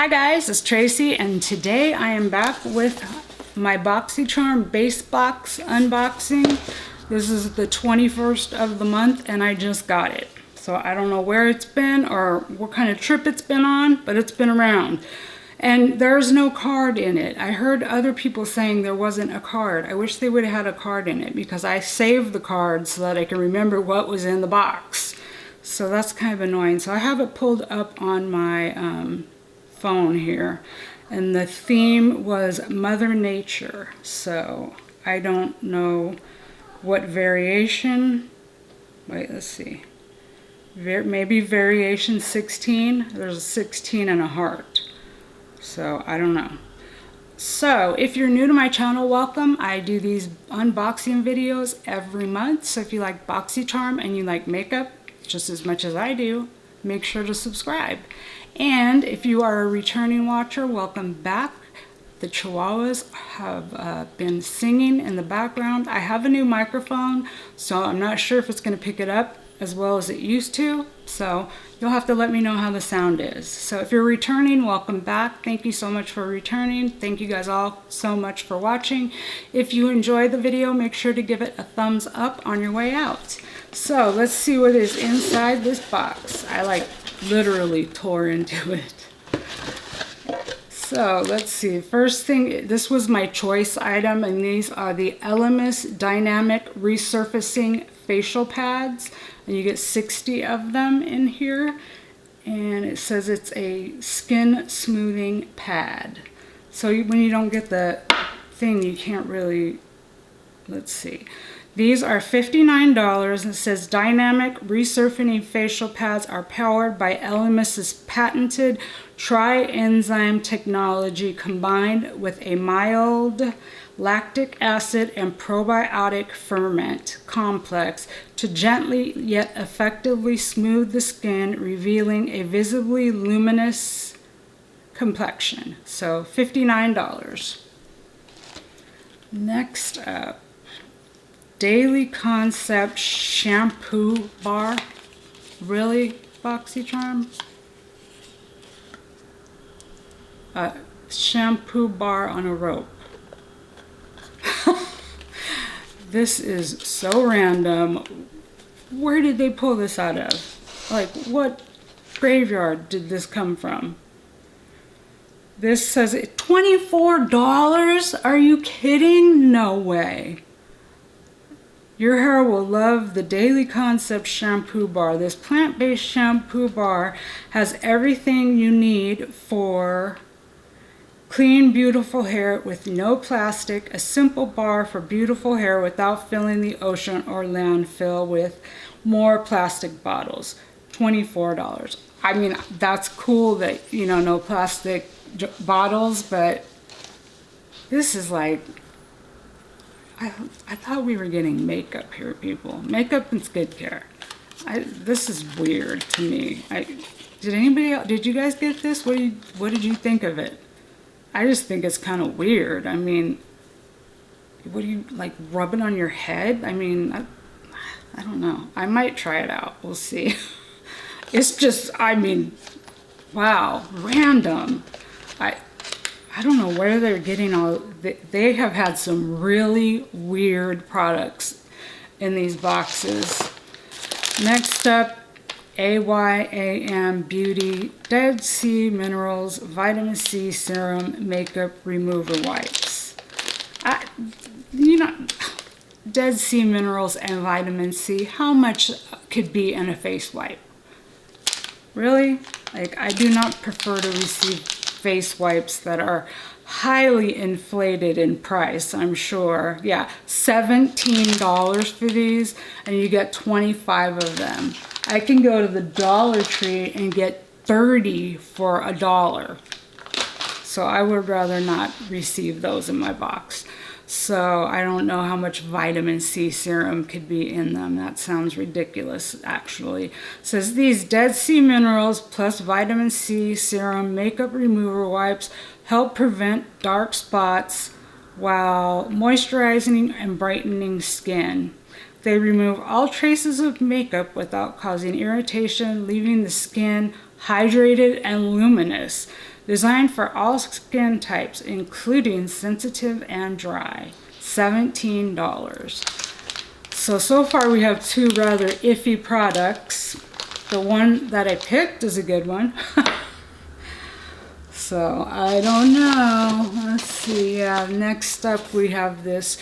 Hi guys, it's Tracy and today I am back with my Boxycharm base box unboxing. This is the 21st of the month and I just got it. So I don't know where it's been or what kind of trip it's been on, but it's been around. And there's no card in it. I heard other people saying there wasn't a card. I wish they would have had a card in it because I saved the card so that I can remember what was in the box. So that's kind of annoying. So I have it pulled up on my phone here, and the theme was Mother Nature, so I don't know what variation. Wait, let's see, maybe variation 16. There's a 16 and a heart, so I don't know. So if you're new to my channel, welcome. I do these unboxing videos every month, so if you like Boxycharm and you like makeup just as much as I do, make sure to subscribe. And if you are a returning watcher, welcome back. The Chihuahuas have been singing in the background. I have a new microphone, so I'm not sure if it's going to pick it up as well as it used to. So you'll have to let me know how the sound is. So if you're returning, welcome back. Thank you so much for returning. Thank you guys all so much for watching. If you enjoyed the video, make sure to give it a thumbs up on your way out. So let's see what is inside this box. I literally tore into it. So let's see, first thing, this was my choice item, and these are the Elemis Dynamic Resurfacing Facial Pads, and you get 60 of them in here, and it says it's a skin smoothing pad. So when you don't get the thing, you can't really, let's see. These are $59. It says Dynamic Resurfacing Facial Pads are powered by Elemis's patented tri-enzyme technology combined with a mild lactic acid and probiotic ferment complex to gently yet effectively smooth the skin, revealing a visibly luminous complexion. So $59. Next up, Daily Concept Shampoo Bar. Really, Boxycharm? Shampoo bar on a rope. This is so random. Where did they pull this out of? Like, what graveyard did this come from? This says $24? Are you kidding? No way. Your hair will love the Daily Concept Shampoo Bar. This plant-based shampoo bar has everything you need for clean, beautiful hair with no plastic. A simple bar for beautiful hair without filling the ocean or landfill with more plastic bottles. $24. I mean, that's cool that, you know, no plastic bottles, but this is like, I thought we were getting makeup here, people. Makeup and skincare. This is weird to me. Did you guys get this? What did you think of it? I just think it's kind of weird. I mean, what do you, like, rub it on your head? I mean, I don't know. I might try it out. We'll see. It's just, I mean, wow, random. I don't know where they're getting all, they have had some really weird products in these boxes. Next up, AYAM Beauty Dead Sea Minerals Vitamin C Serum Makeup Remover Wipes. You know, Dead Sea Minerals and Vitamin C, how much could be in a face wipe? Really? Like, I do not prefer to receive face wipes that are highly inflated in price, I'm sure. Yeah, $17 for these, and you get 25 of them. I can go to the Dollar Tree and get 30 for $1. So I would rather not receive those in my box. So I don't know how much vitamin C serum could be in them. That sounds ridiculous, actually. It says these Dead Sea Minerals plus vitamin C serum makeup remover wipes help prevent dark spots while moisturizing and brightening skin. They remove all traces of makeup without causing irritation, leaving the skin hydrated and luminous. Designed for all skin types, including sensitive and dry. $17. So far we have two rather iffy products. The one that I picked is a good one. So I don't know. Let's see. Yeah, next up we have this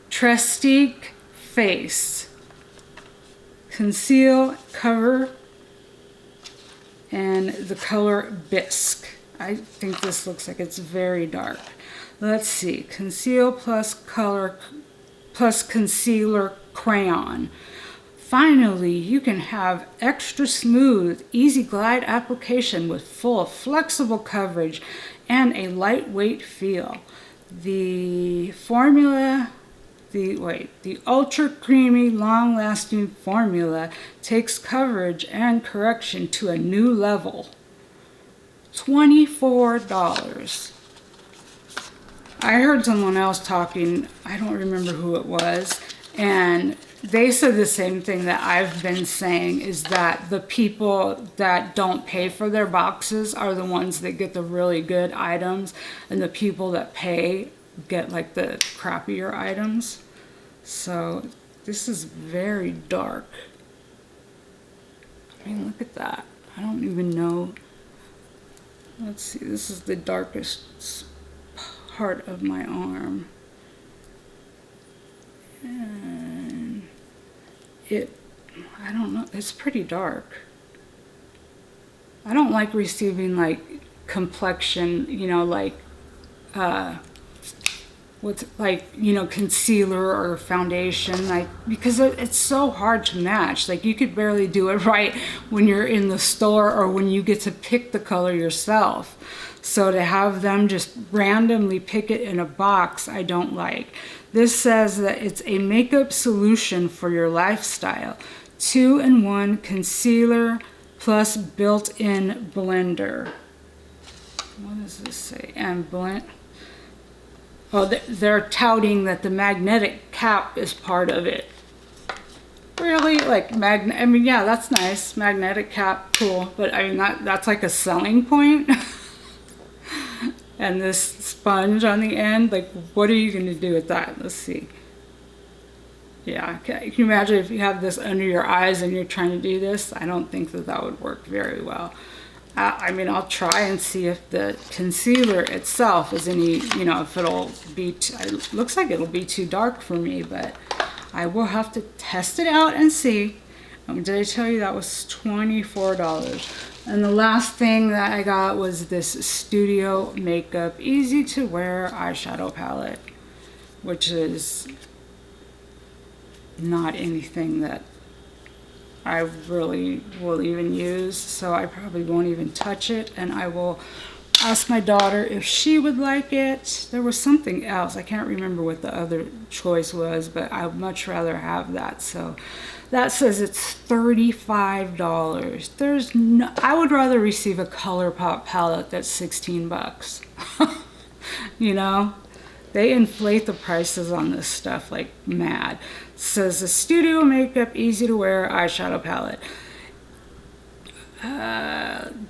Tracy-GUYHFZSC Conceal Cover and the color Bisque. I think this looks like it's very dark. Let's see. Conceal plus color plus concealer crayon. Finally, you can have extra smooth, easy glide application with full flexible coverage and a lightweight feel. The formula, the ultra creamy, long-lasting formula takes coverage and correction to a new level. $24. I heard someone else talking, I don't remember who it was, and they said the same thing that I've been saying, is that the people that don't pay for their boxes are the ones that get the really good items, and the people that pay get like the crappier items. So this is very dark. I mean, look at that. I don't even know. Let's see, this is the darkest part of my arm. And I don't know, it's pretty dark. I don't like receiving like complexion, you know, like, with like, you know, concealer or foundation, like, because it's so hard to match. Like, you could barely do it right when you're in the store or when you get to pick the color yourself. So to have them just randomly pick it in a box, I don't like. This says that it's a makeup solution for your lifestyle. 2-in-1 concealer plus built-in blender. What does this say? And blend. Oh, they're touting that the magnetic cap is part of it. Really? Like, I mean, yeah, that's nice. Magnetic cap, cool. But I mean, that's like a selling point. And this sponge on the end, like, what are you going to do with that? Let's see. Yeah, can you imagine if you have this under your eyes and you're trying to do this? I don't think that that would work very well. I mean, I'll try and see if the concealer itself is any, you know, if it'll be, it looks like it'll be too dark for me, but I will have to test it out and see. Did I tell you that was $24? And the last thing that I got was this Studio Makeup Easy to Wear eyeshadow palette, which is not anything that I really will even use, so I probably won't even touch it, and I will ask my daughter if she would like it. There was something else, I can't remember what the other choice was, but I'd much rather have that. So that says it's $35. There's no, I would rather receive a ColourPop palette that's 16 bucks. You know, they inflate the prices on this stuff like mad. It says the Studio Makeup Easy to Wear eyeshadow palette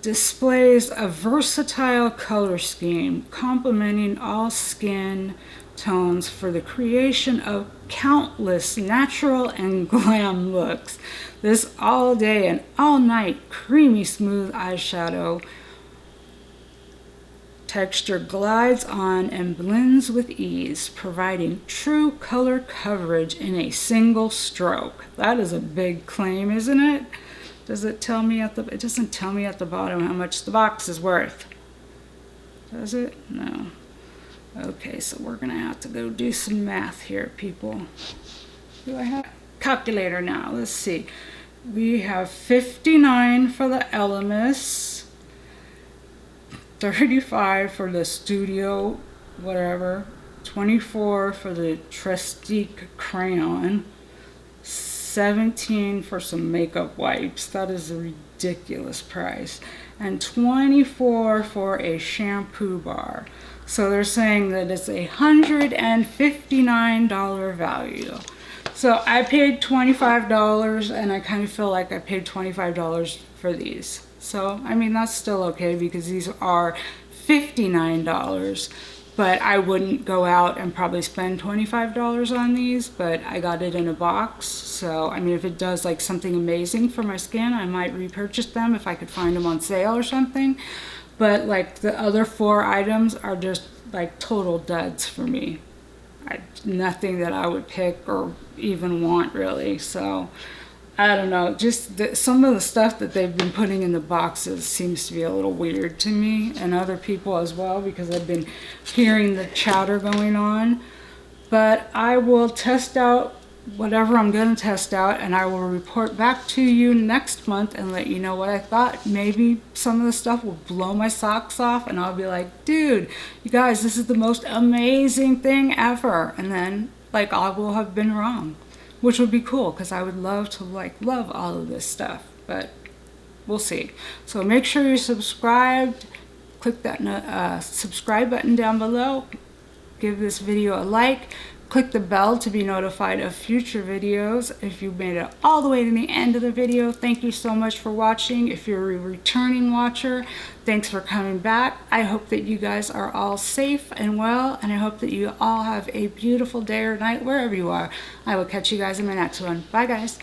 displays a versatile color scheme complementing all skin tones for the creation of countless natural and glam looks. This all day and all night creamy smooth eyeshadow texture glides on and blends with ease, providing true color coverage in a single stroke. That is a big claim, isn't it? Does it tell me at the, it doesn't tell me at the bottom how much the box is worth. Does it? No. Okay, so we're gonna have to go do some math here, people. Do I have a calculator now? Let's see. We have 59 for the Elemis, 35 for the Studio whatever, 24 for the Tracy crayon, 17 for some makeup wipes. That is a ridiculous price. And 24 for a shampoo bar. So they're saying that it's a $159 value. So I paid $25, and I kind of feel like I paid $25 for these. So, I mean, that's still okay because these are $59. But I wouldn't go out and probably spend $25 on these, but I got it in a box. So, I mean, if it does like something amazing for my skin, I might repurchase them if I could find them on sale or something. But like the other 4 items are just like total duds for me. Nothing that I would pick or even want really. So I don't know, just some of the stuff that they've been putting in the boxes seems to be a little weird to me and other people as well, because I've been hearing the chatter going on. But I will test out whatever I'm going to test out, and I will report back to you next month and let you know what I thought. Maybe some of the stuff will blow my socks off and I'll be like, dude, you guys, this is the most amazing thing ever. And then like I will have been wrong, which would be cool because I would love to like love all of this stuff, but we'll see. So make sure you're subscribed. Click that subscribe button down below. Give this video a like. Click the bell to be notified of future videos. If you made it all the way to the end of the video, thank you so much for watching. If you're a returning watcher, thanks for coming back. I hope that you guys are all safe and well, and I hope that you all have a beautiful day or night wherever you are. I will catch you guys in my next one. Bye guys.